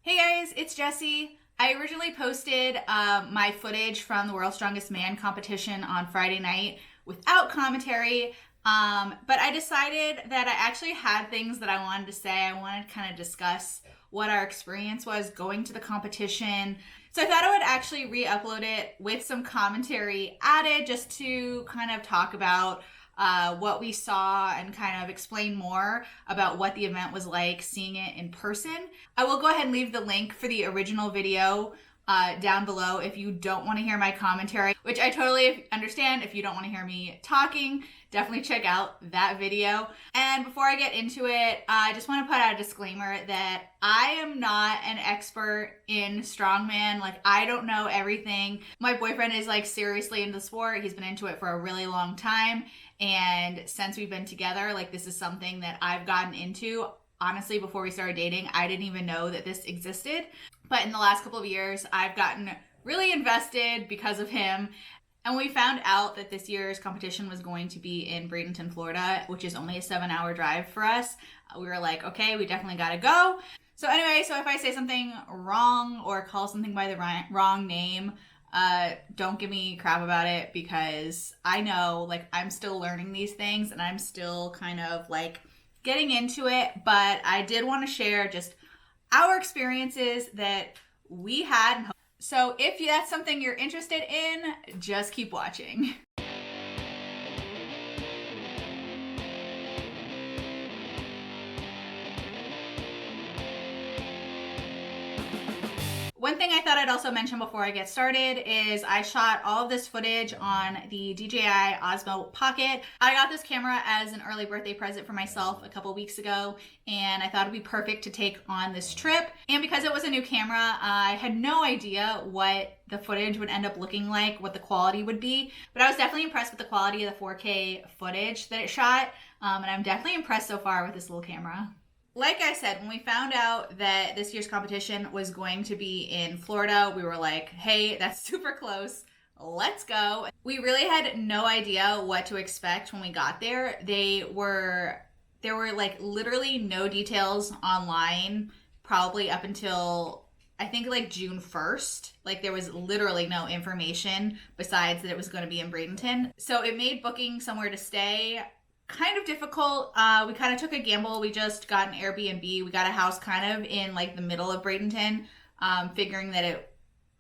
Hey guys, it's Jessie. I originally posted my footage from the World's Strongest Man competition on Friday night without commentary, but I decided that I actually had things that I wanted to say. I wanted to kind of discuss what our experience was going to the competition. So I thought I would actually re-upload it with some commentary added just to kind of talk about what we saw and kind of explain more about what the event was like seeing it in person. I will go ahead and leave the link for the original video down below if you don't want to hear my commentary, which I totally understand. If you don't want to hear me talking, definitely check out that video. And before I get into it, I just want to put out a disclaimer that I am not an expert in strongman. Like, I don't know everything. My boyfriend is like seriously into the sport. He's been into it for a really long time. And since we've been together, like, this is something that I've gotten into. Honestly, before we started dating, I didn't even know that this existed. But in the last couple of years, I've gotten really invested because of him. And we found out that this year's competition was going to be in Bradenton, Florida, which is only a 7-hour drive for us. We were like, okay, we definitely gotta go. So anyway, so if I say something wrong or call something by the wrong name, don't give me crap about it, because I know, like, I'm still learning these things and I'm still kind of like getting into it. But I did want to share just our experiences that we had. So if that's something you're interested in, just keep watching. One thing I thought I'd also mention before I get started is I shot all of this footage on the DJI Osmo Pocket. I got this camera as an early birthday present for myself a couple weeks ago, and I thought it'd be perfect to take on this trip. And because it was a new camera, I had no idea what the footage would end up looking like, what the quality would be, but I was definitely impressed with the quality of the 4K footage that it shot, and I'm definitely impressed so far with this little camera. Like I said, when we found out that this year's competition was going to be in Florida, we were like, hey, that's super close. Let's go. We really had no idea what to expect when we got there. There were like literally no details online, probably up until I think like June 1st. Like, there was literally no information besides that it was going to be in Bradenton. So it made booking somewhere to stay kind of difficult. We kind of took a gamble. We just got an Airbnb. We got a house kind of in like the middle of Bradenton, figuring that it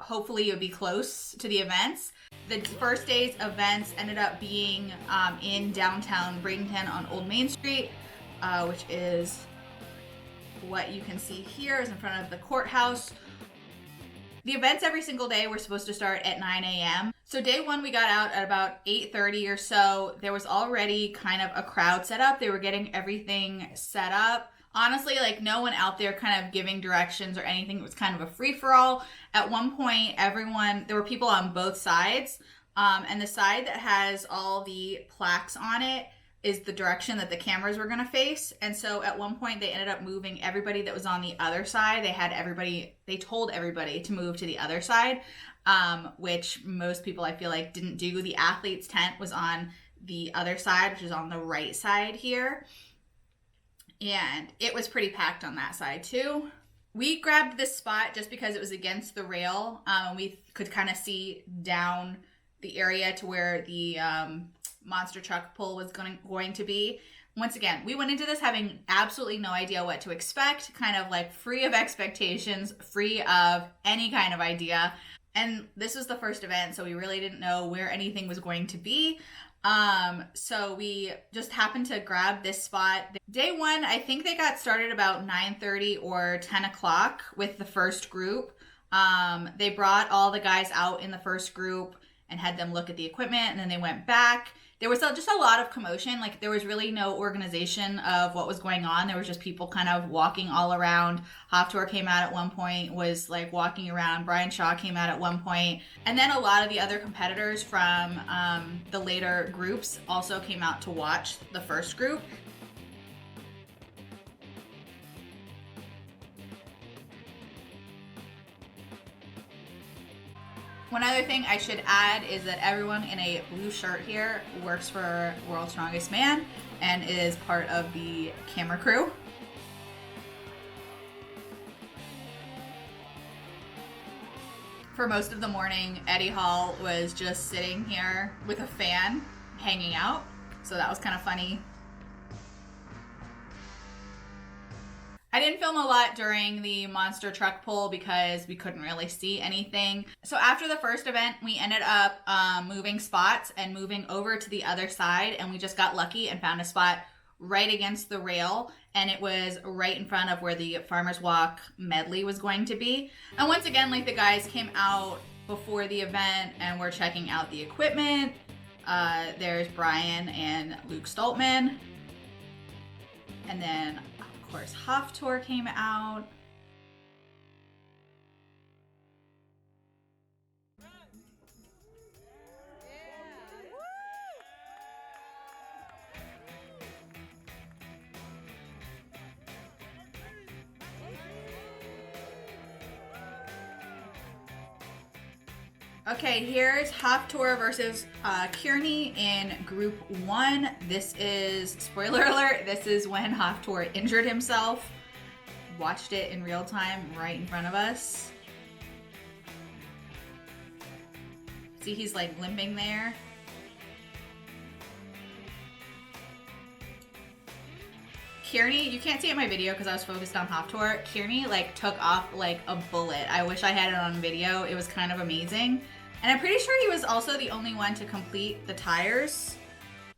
would be close to the events. The first day's events ended up being in downtown Bradenton on Old Main Street, which is what you can see here is in front of the courthouse. The events every single day were supposed to start at 9 a.m. So day one, we got out at about 8:30 or so. There was already kind of a crowd set up. They were getting everything set up. Honestly, like, no one out there kind of giving directions or anything. It was kind of a free-for-all. At one point, there were people on both sides. And the side that has all the plaques on it is the direction that the cameras were going to face. And so at one point they ended up moving everybody that was on the other side. They told everybody to move to the other side, which most people, I feel like, didn't do. The athletes' tent was on the other side, which is on the right side here. And it was pretty packed on that side too. We grabbed this spot just because it was against the rail. We could kind of see down the area to where the monster truck pull was going to be. Once again, we went into this having absolutely no idea what to expect, kind of like free of expectations, free of any kind of idea. And this was the first event, so we really didn't know where anything was going to be. So we just happened to grab this spot. Day one, I think they got started about 9:30 or 10 o'clock with the first group. They brought all the guys out in the first group and had them look at the equipment, and then they went back. There was just a lot of commotion. Like, there was really no organization of what was going on. There was just people kind of walking all around. Haftor came out at one point, was like walking around. Brian Shaw came out at one point. And then a lot of the other competitors from the later groups also came out to watch the first group. One other thing I should add is that everyone in a blue shirt here works for World's Strongest Man and is part of the camera crew. For most of the morning, Eddie Hall was just sitting here with a fan, hanging out. So that was kind of funny. I didn't film a lot during the monster truck pull because we couldn't really see anything. So after the first event, we ended up moving spots and moving over to the other side, and we just got lucky and found a spot right against the rail, and it was right in front of where the Farmers Walk medley was going to be. And once again, like, the guys came out before the event and were checking out the equipment. There's Brian and Luke Stoltman. And then, of course, Hoftor came out. Okay, here's Hoftor versus Kearney in Group 1. This is, spoiler alert, this is when Hoftor injured himself. Watched it in real time right in front of us. See, he's like limping there. Kearney, you can't see it in my video because I was focused on Hoftor. Kearney like took off like a bullet. I wish I had it on video. It was kind of amazing. And I'm pretty sure he was also the only one to complete the tires.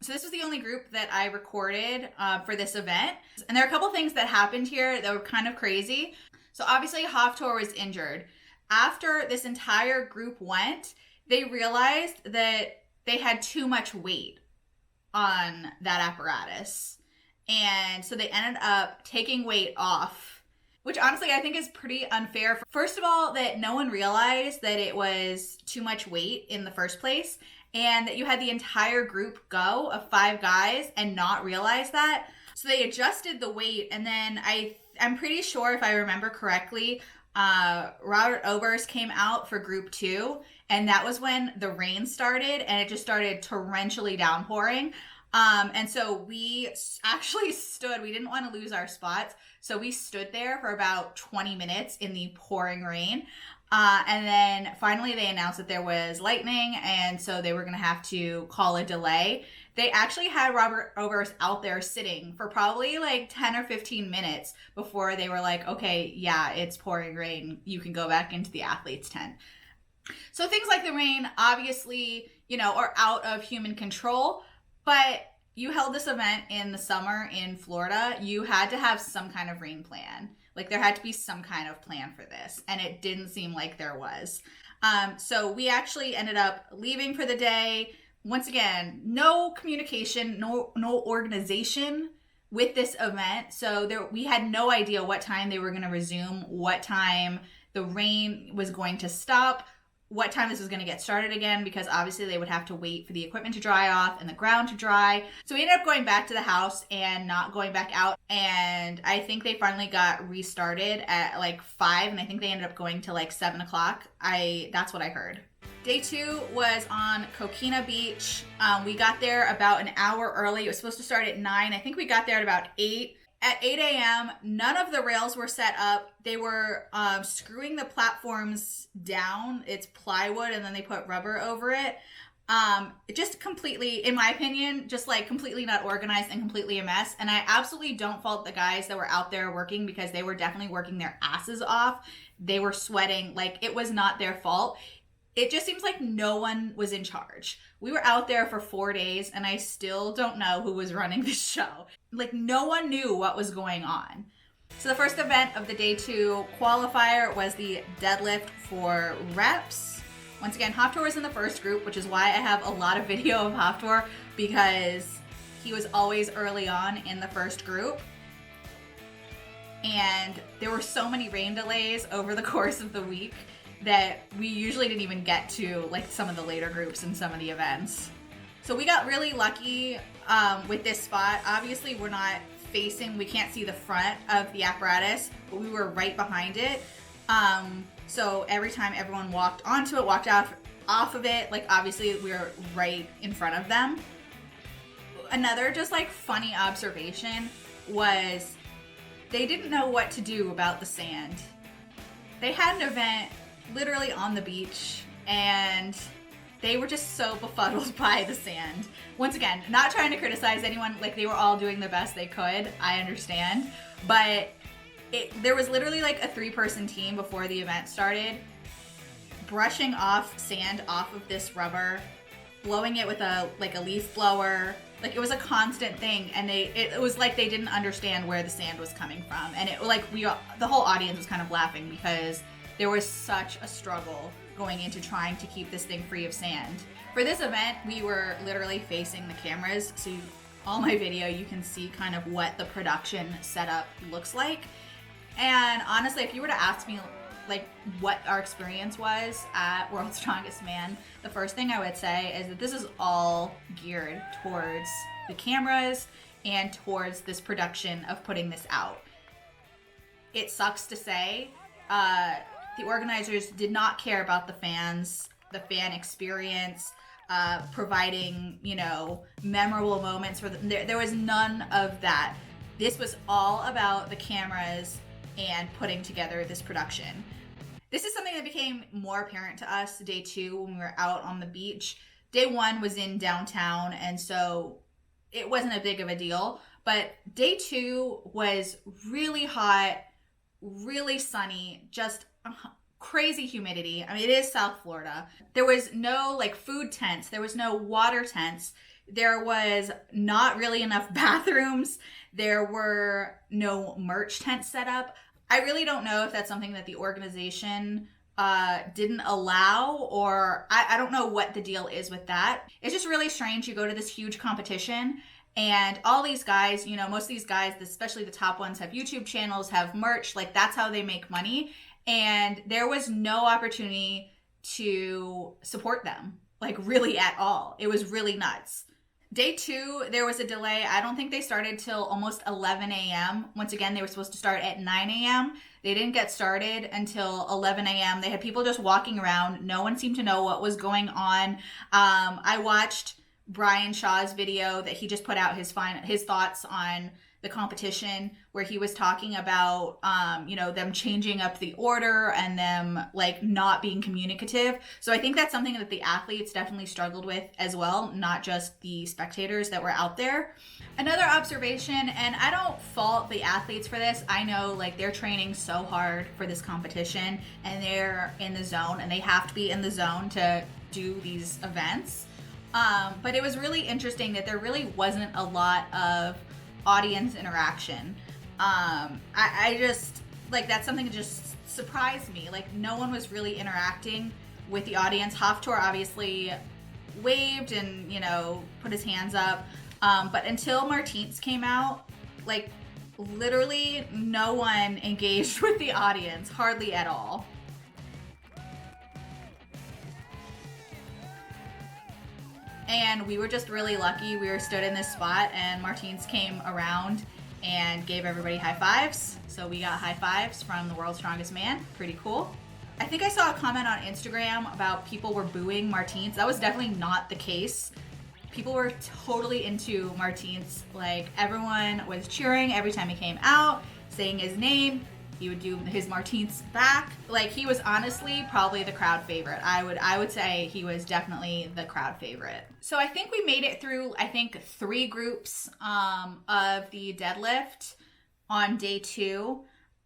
So this was the only group that I recorded for this event. And there are a couple things that happened here that were kind of crazy. So obviously Hoftor was injured. After this entire group went, they realized that they had too much weight on that apparatus. And so they ended up taking weight off, which honestly I think is pretty unfair. First of all, that no one realized that it was too much weight in the first place, and that you had the entire group go of 5 guys and not realize that. So they adjusted the weight, and then I'm pretty sure, if I remember correctly, Robert Oberst came out for Group 2, and that was when the rain started, and it just started torrentially downpouring. And so we actually stood, we didn't want to lose our spots. So we stood there for about 20 minutes in the pouring rain. And then finally they announced that there was lightning, and so they were going to have to call a delay. They actually had Robert Oberst out there sitting for probably like 10 or 15 minutes before they were like, okay, yeah, it's pouring rain. You can go back into the athletes' tent. So things like the rain, obviously, are out of human control. But you held this event in the summer in Florida. You had to have some kind of rain plan. Like, there had to be some kind of plan for this, and it didn't seem like there was. So we actually ended up leaving for the day. Once again, no communication, no organization with this event. So we had no idea what time they were going to resume, what time the rain was going to stop, what time this was going to get started again, because obviously they would have to wait for the equipment to dry off and the ground to dry. So we ended up going back to the house and not going back out. And I think they finally got restarted at like 5, and I think they ended up going to like 7 o'clock. That's what I heard. Day 2 was on Coquina Beach. We got there about an hour early. It was supposed to start at 9. I think we got there at about 8. At 8 a.m., none of the rails were set up. They were screwing the platforms down. It's plywood, and then they put rubber over it. It just completely, in my opinion, just like completely not organized and completely a mess. And I absolutely don't fault the guys that were out there working, because they were definitely working their asses off. They were sweating. Like, it was not their fault. It just seems like no one was in charge. We were out there for 4 days, and I still don't know who was running the show. Like, no one knew what was going on. So the first event of the Day 2 qualifier was the deadlift for reps. Once again, Hoftor was in the first group, which is why I have a lot of video of Hoftor, because he was always early on in the first group. And there were so many rain delays over the course of the week that we usually didn't even get to like some of the later groups in some of the events. So we got really lucky with this spot. Obviously we can't see the front of the apparatus, but we were right behind it. So every time everyone walked onto it, walked off of it, like obviously we were right in front of them. Another just like funny observation was they didn't know what to do about the sand. They had an event literally on the beach, and they were just so befuddled by the sand. Once again, not trying to criticize anyone, like they were all doing the best they could, I understand, but there was literally like a 3-person team before the event started, brushing off sand off of this rubber, blowing it with a leaf blower. Like, it was a constant thing, and it was like they didn't understand where the sand was coming from, and the whole audience was kind of laughing because there was such a struggle going into trying to keep this thing free of sand. For this event, we were literally facing the cameras, so all my video you can see kind of what the production setup looks like. And honestly, if you were to ask me like what our experience was at World's Strongest Man, the first thing I would say is that this is all geared towards the cameras and towards this production of putting this out. It sucks to say, the organizers did not care about the fans, the fan experience, providing, memorable moments for them. There was none of that. This was all about the cameras and putting together this production. This is something that became more apparent to us day 2 when we were out on the beach. Day 1 was in downtown, and so it wasn't a big of a deal. But day 2 was really hot, really sunny, just crazy humidity. I mean, it is South Florida. There was no food tents. There was no water tents. There was not really enough bathrooms. There were no merch tents set up. I really don't know if that's something that the organization didn't allow, or I don't know what the deal is with that. It's just really strange. You go to this huge competition and all these guys, most of these guys, especially the top ones, have YouTube channels, have merch. Like, that's how they make money. And there was no opportunity to support them, really at all. It was really nuts. Day 2, there was a delay. I don't think they started till almost 11 a.m. Once again, they were supposed to start at 9 a.m. They didn't get started until 11 a.m. They had people just walking around. No one seemed to know what was going on. I watched Brian Shaw's video that he just put out, his thoughts on the competition, where he was talking about, them changing up the order and them not being communicative. So I think that's something that the athletes definitely struggled with as well, not just the spectators that were out there. Another observation, and I don't fault the athletes for this. I know they're training so hard for this competition and they're in the zone and they have to be in the zone to do these events. But it was really interesting that there really wasn't a lot of audience interaction. I just that's something that just surprised me. No one was really interacting with the audience. Hafthor obviously waved and put his hands up, but until Martins came out, literally no one engaged with the audience, hardly at all. And we were just really lucky. We were stood in this spot and Martins came around and gave everybody high fives. So we got high fives from the World's Strongest Man. Pretty cool. I think I saw a comment on Instagram about people were booing Martins. That was definitely not the case. People were totally into Martins. Everyone was cheering every time he came out, saying his name. He would do his Martins back. He was honestly probably the crowd favorite. I would say he was definitely the crowd favorite. So I think we made it through, 3 groups of the deadlift on day 2.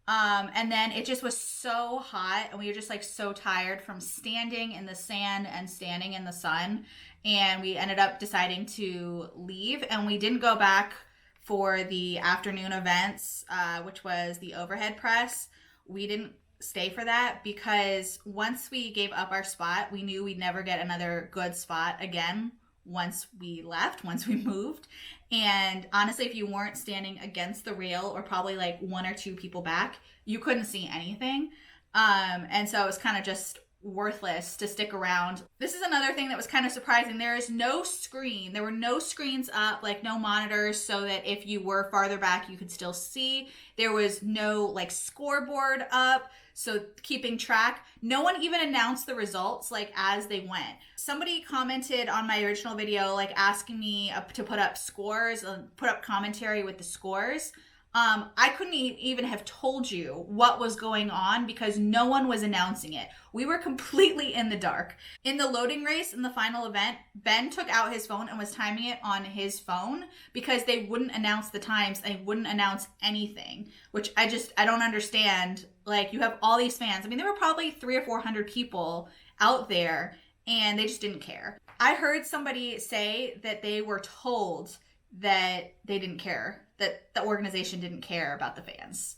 And then it just was so hot and we were just so tired from standing in the sand and standing in the sun. And we ended up deciding to leave, and we didn't go back for the afternoon events, which was the overhead press. We didn't stay for that because once we gave up our spot, we knew we'd never get another good spot again once we left, once we moved. And honestly, if you weren't standing against the rail or probably 1 or 2 people back, you couldn't see anything. And so it was kind of just worthless to stick around. This is another thing that was kind of surprising. There is no screen. There were no screens up, no monitors, so that if you were farther back, you could still see. There was no scoreboard up, so keeping track. No one even announced the results as they went. Somebody commented on my original video asking me to put up scores, put up commentary with the scores. I couldn't even have told you what was going on because no one was announcing it. We were completely in the dark. In the loading race in the final event, Ben took out his phone and was timing it on his phone because they wouldn't announce the times. They wouldn't announce anything, which I don't understand. Like, you have all these fans. I mean, there were probably 300 or 400 people out there and they just didn't care. I heard somebody say that they were told that they didn't care, that the organization didn't care about the fans.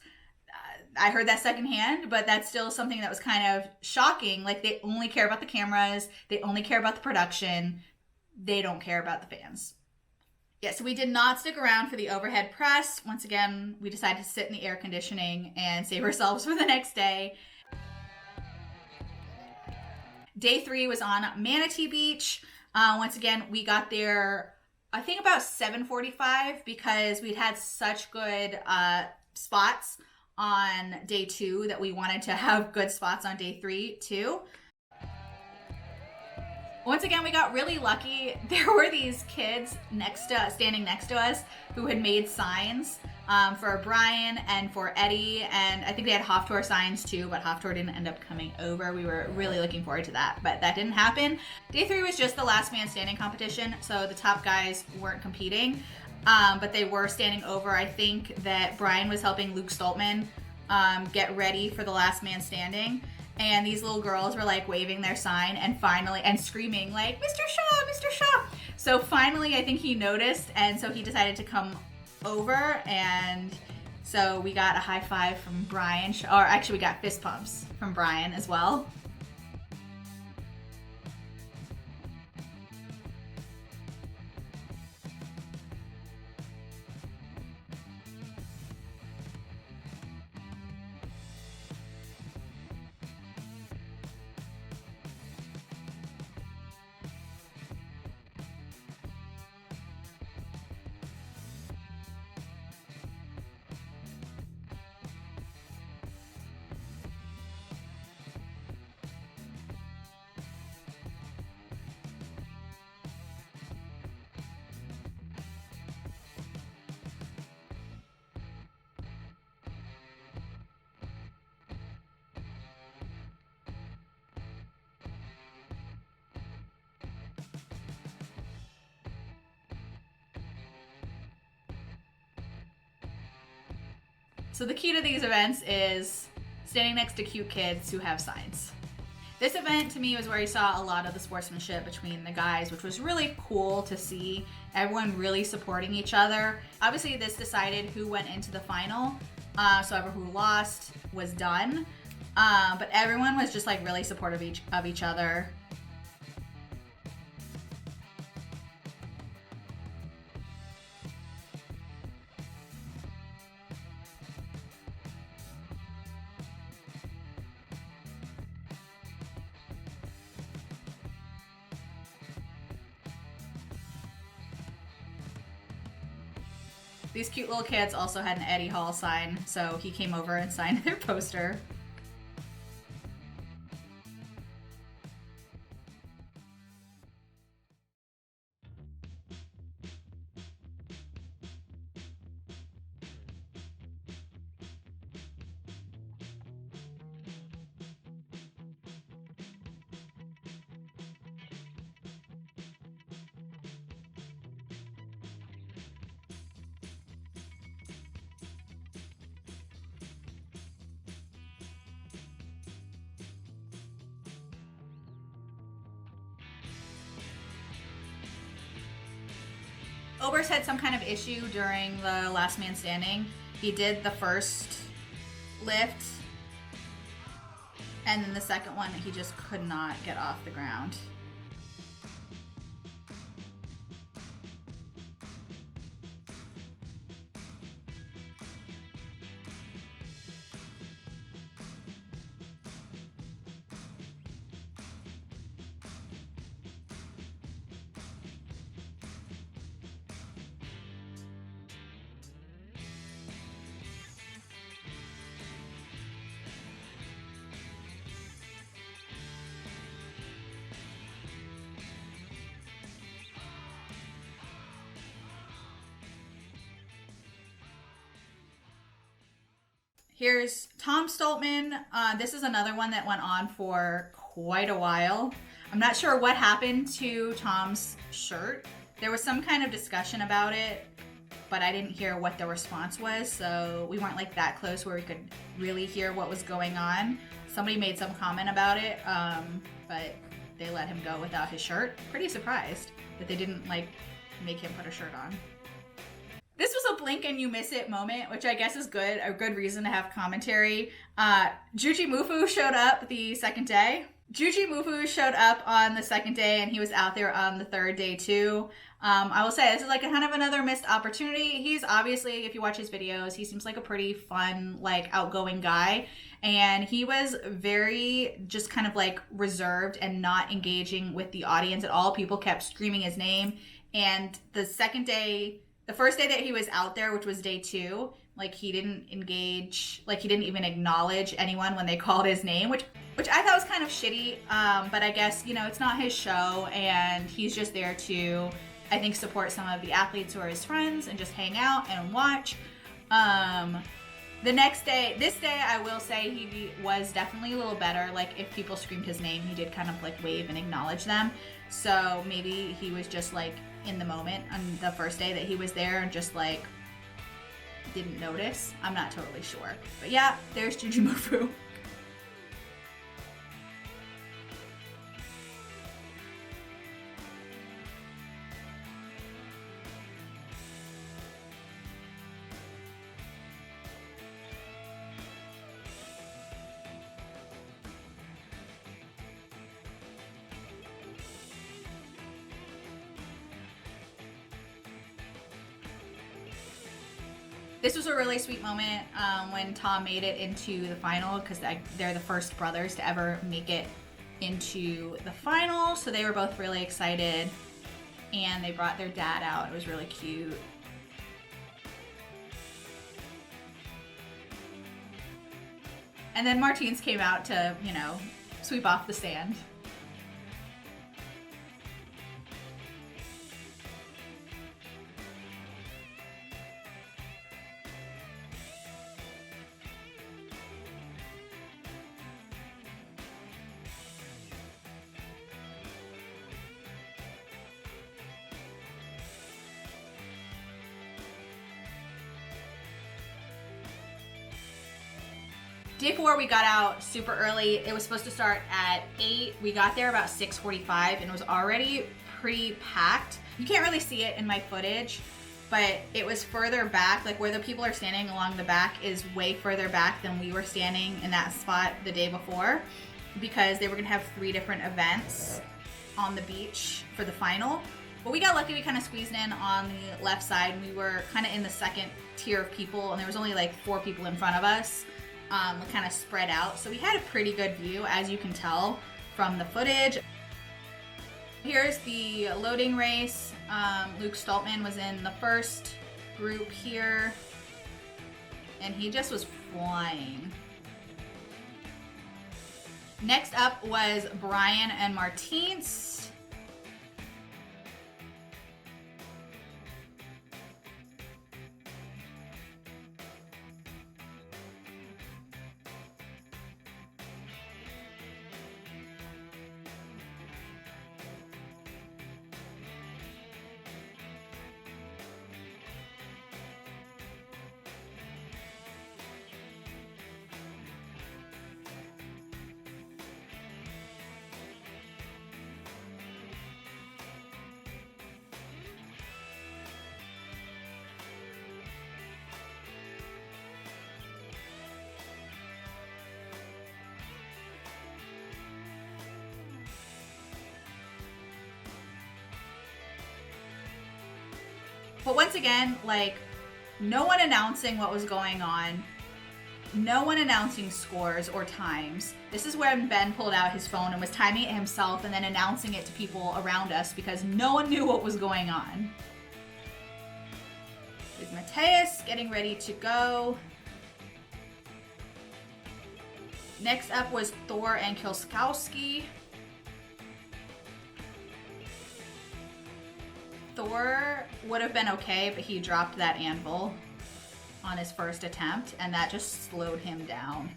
I heard that secondhand, but that's still something that was kind of shocking. Like, they only care about the cameras, they only care about the production, they don't care about the fans. Yeah, so we did not stick around for the overhead press. Once again, we decided to sit in the air conditioning and save ourselves for the next day. Day 3 was on Manatee Beach. Once again, we got there I think about 7:45 because we'd had such good spots on day 2 that we wanted to have good spots on day 3 too. Once again, we got really lucky. There were these kids standing next to us who had made signs for Brian and for Eddie, and I think they had Hoftor signs too, but Hoftor didn't end up coming over. We were really looking forward to that, but that didn't happen. Day 3 was just the last man standing competition, so the top guys weren't competing, but they were standing over. I think that Brian was helping Luke Stoltman get ready for the last man standing. And these little girls were like waving their sign and finally, and screaming like, "Mr. Shaw, Mr. Shaw." So finally, I think he noticed. And so he decided to come over. And so we got a high five from Brian, or actually we got fist pumps from Brian as well. So the key to these events is standing next to cute kids who have signs. This event to me was where you saw a lot of the sportsmanship between the guys, which was really cool to see everyone really supporting each other. Obviously this decided who went into the final, so whoever who lost was done. But everyone was just like really supportive of each other. These cute little kids also had an Eddie Hall sign, so he came over and signed their poster. Oberst had some kind of issue during the last man standing. He did the first lift, and then the second one he just could not get off the ground. Here's Tom Stoltman. This is another one that went on for quite a while. I'm not sure what happened to Tom's shirt. There was some kind of discussion about it, but I didn't hear what the response was, so we weren't like that close where we could really hear what was going on. Somebody made some comment about it, but they let him go without his shirt. Pretty surprised that they didn't like make him put a shirt on. This was a blink and you miss it moment, which I guess is good, a good reason to have commentary. Jujimufu showed up the second day. Jujimufu showed up on the second day and he was out there on the third day too. I will say this is like a kind of another missed opportunity. He's obviously, if you watch his videos, he seems like a pretty fun, like outgoing guy. And he was very just kind of like reserved and not engaging with the audience at all. People kept screaming his name. And the second day, the first day that he was out there, which was day 2, like he didn't engage, like he didn't even acknowledge anyone when they called his name, which I thought was kind of shitty. But I guess, you know, it's not his show and he's just there to, I think, support some of the athletes who are his friends and just hang out and watch. The next day, this day, I will say he was definitely a little better. Like if people screamed his name, he did kind of like wave and acknowledge them. So maybe he was just like in the moment on the first day that he was there and just like didn't notice. I'm not totally sure. But yeah, there's Jujimufu. This was a really sweet moment when Tom made it into the final because they're the first brothers to ever make it into the final. So they were both really excited and they brought their dad out. It was really cute. And then Martins came out to, you know, sweep off the sand. Day 4, we got out super early. It was supposed to start at 8. We got there about 6:45 and it was already pretty packed. You can't really see it in my footage, but it was further back, like where the people are standing along the back is way further back than we were standing in that spot the day before because they were gonna have 3 different events on the beach for the final. But we got lucky, we kind of squeezed in on the left side and we were kind of in the second tier of people and there was only like 4 people in front of us. Kind of spread out. So we had a pretty good view, as you can tell from the footage. Here's the loading race. Luke Stoltman was in the first group here, and he just was flying. Next up was Brian and Martins. But once again, like, no one announcing what was going on, no one announcing scores or times. This is when Ben pulled out his phone and was timing it himself and then announcing it to people around us because no one knew what was going on. There's Mateus getting ready to go. Next up was Thor and Kilskowski. Thor would have been okay, but he dropped that anvil. on his first attempt, and that just slowed him down.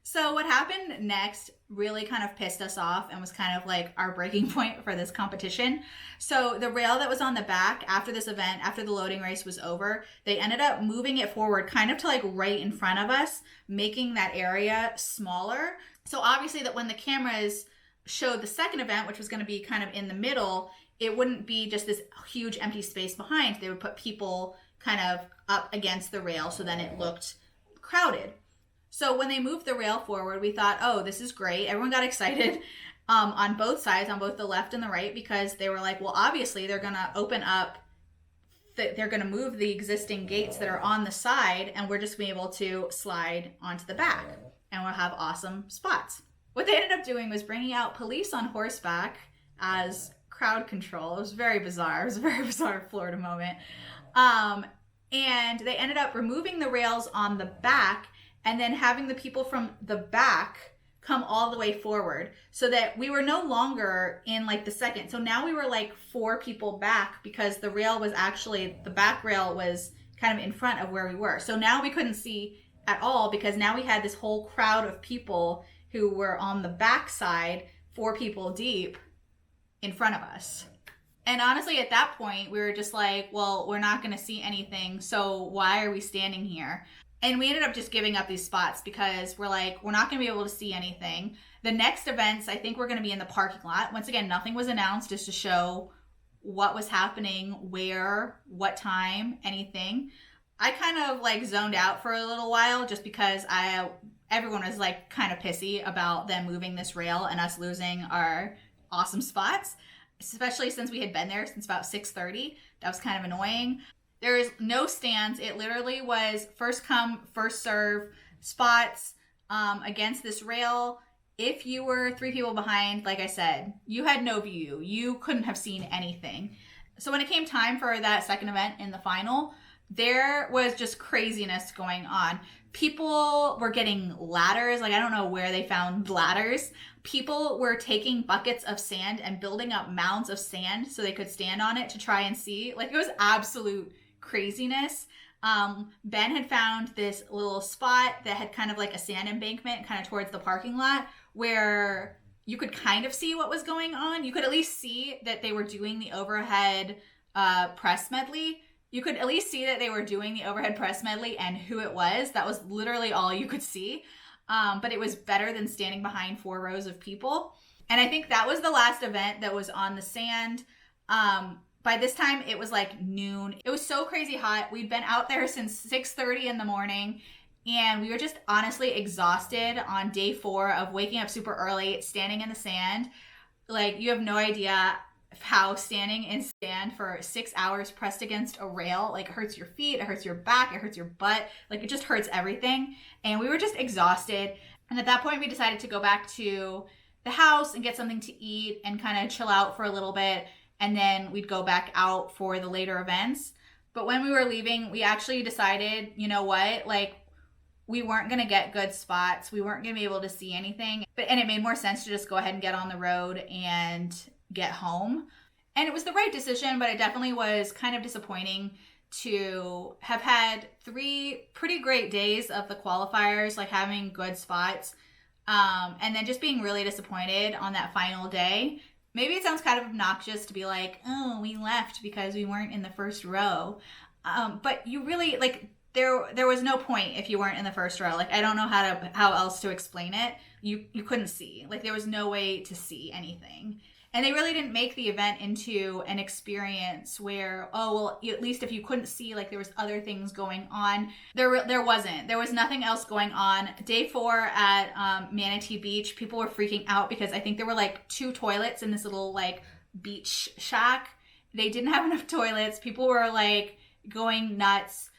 So what happened next really kind of pissed us off and was kind of like our breaking point for this competition. So the rail that was on the back after this event, after the loading race was over, they ended up moving it forward kind of to like right in front of us, making that area smaller. So obviously that when the cameras showed the second event, which was going to be kind of in the middle, it wouldn't be just this huge empty space behind. They would put people kind of up against the rail, so then it looked crowded. So when they moved the rail forward, we thought, oh, this is great. Everyone got excited on both sides, on both the left and the right, because they were like, well, obviously they're going to open up, they're going to move the existing gates that are on the side, and we're just going to be able to slide onto the back, and we'll have awesome spots. What they ended up doing was bringing out police on horseback as crowd control. It was very bizarre. It was a very bizarre Florida moment. And they ended up removing the rails on the back and then having the people from the back come all the way forward, so that we were no longer in like the second. So now we were like 4 people back, because the rail was actually, the back rail was kind of in front of where we were. So now we couldn't see at all, because now we had this whole crowd of people who were on the back side, 4 people deep in front of us. And honestly, at that point, we were just like, well, we're not going to see anything, so why are we standing here? And we ended up just giving up these spots, because we're like, we're not going to be able to see anything. The next events, I think we're going to be in the parking lot. Once again, nothing was announced, just to show what was happening, where, what time, anything. I kind of like zoned out for a little while, just because everyone was like kind of pissy about them moving this rail and us losing our awesome spots, especially since we had been there since about 6:30. That was kind of annoying. There is no stands. It literally was first come, first serve spots against this rail. If you were 3 people behind, like I said, you had no view. You couldn't have seen anything. So when it came time for that second event in the final, there was just craziness going on. People were getting ladders. Like, I don't know where they found ladders. People were taking buckets of sand and building up mounds of sand so they could stand on it to try and see. Like, it was absolute craziness. Ben had found this little spot that had kind of like a sand embankment kind of towards the parking lot, where you could kind of see what was going on. You could at least see that they were doing the overhead press medley. You could at least see that they were doing the overhead press medley and who it was. That was literally all you could see. But it was better than standing behind 4 rows of people. And I think that was the last event that was on the sand. By this time, it was like noon. It was so crazy hot. We'd been out there since 6:30 in the morning, and we were just honestly exhausted on day 4 of waking up super early, standing in the sand. Like, you have no idea how standing in sand for 6 hours pressed against a rail, like, it hurts your feet, it hurts your back, it hurts your butt. Like, it just hurts everything. And we were just exhausted. And at that point, we decided to go back to the house and get something to eat and kind of chill out for a little bit. And then we'd go back out for the later events. But when we were leaving, we actually decided, you know what, like, we weren't going to get good spots. We weren't going to be able to see anything. And it made more sense to just go ahead and get on the road and get home. And it was the right decision, but it definitely was kind of disappointing to have had 3 pretty great days of the qualifiers, like having good spots, and then just being really disappointed on that final day. Maybe it sounds kind of obnoxious to be like, oh, we left because we weren't in the first row. But you really, like, there was no point if you weren't in the first row. Like, I don't know how else to explain it. You couldn't see. Like, there was no way to see anything. And they really didn't make the event into an experience where, oh, well, at least if you couldn't see, like, there was other things going on. There wasn't. There was nothing else going on. Day 4 at Manatee Beach, people were freaking out because I think there were, like, 2 toilets in this little, like, beach shack. They didn't have enough toilets. People were like going nuts.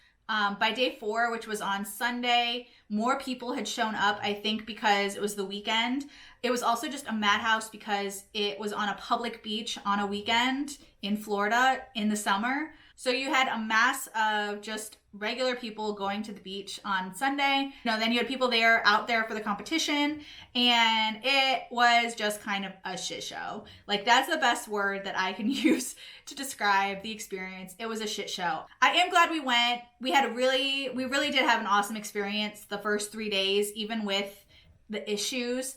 By day 4, which was on Sunday, more people had shown up, I think because it was the weekend. It was also just a madhouse because it was on a public beach on a weekend in Florida in the summer. So you had a mass of just regular people going to the beach on Sunday. Then you had people out there for the competition, and it was just kind of a shit show. Like, that's the best word that I can use to describe the experience. It was a shit show. I am glad we went. We really did have an awesome experience the first 3 days, even with the issues.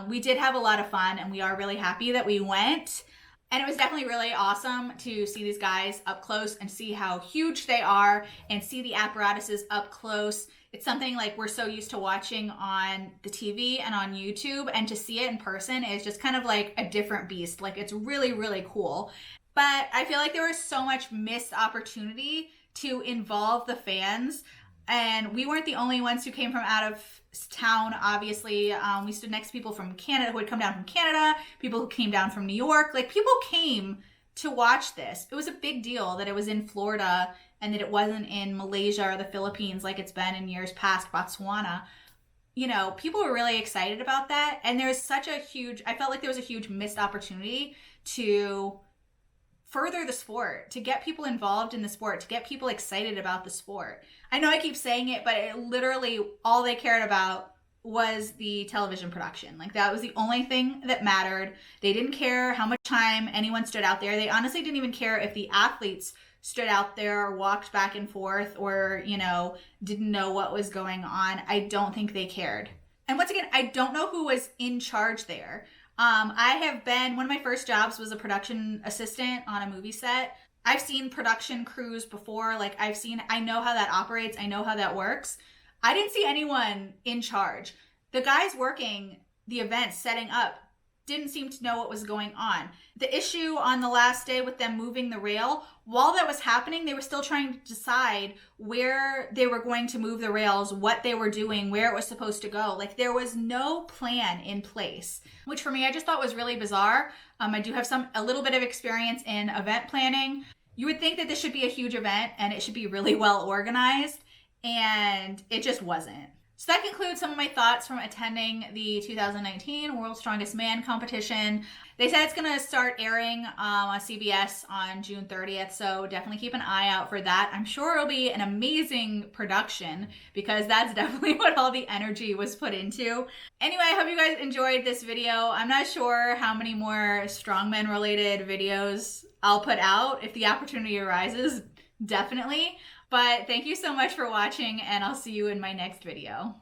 We did have a lot of fun, and we are really happy that we went. And it was definitely really awesome to see these guys up close and see how huge they are and see the apparatuses up close. It's something like we're so used to watching on the TV and on YouTube, and to see it in person is just kind of like a different beast. Like, it's really, really cool. But I feel like there was so much missed opportunity to involve the fans. And we weren't the only ones who came from out of town, obviously. We stood next to people from Canada who had come down from Canada, people who came down from New York. Like, people came to watch this. It was a big deal that it was in Florida and that it wasn't in Malaysia or the Philippines like it's been in years past, Botswana. People were really excited about that. And I felt like there was a huge missed opportunity to further the sport, to get people involved in the sport, to get people excited about the sport. I know I keep saying it, but literally all they cared about was the television production. Like, that was the only thing that mattered. They didn't care how much time anyone stood out there. They honestly didn't even care if the athletes stood out there or walked back and forth or, didn't know what was going on. I don't think they cared. And once again, I don't know who was in charge there. One of my first jobs was a production assistant on a movie set. I've seen production crews before. Like, I know how that operates. I know how that works. I didn't see anyone in charge. The guys working the event, setting up, didn't seem to know what was going on. The issue on the last day with them moving the rail, while that was happening, they were still trying to decide where they were going to move the rails, what they were doing, where it was supposed to go. Like, there was no plan in place, which for me, I just thought was really bizarre. I do have a little bit of experience in event planning. You would think that this should be a huge event and it should be really well organized, and it just wasn't. So that concludes some of my thoughts from attending the 2019 World's Strongest Man competition. They said it's going to start airing on CBS on June 30th, so definitely keep an eye out for that. I'm sure it'll be an amazing production because that's definitely what all the energy was put into. Anyway, I hope you guys enjoyed this video. I'm not sure how many more strongman related videos I'll put out if the opportunity arises, definitely. But thank you so much for watching, and I'll see you in my next video.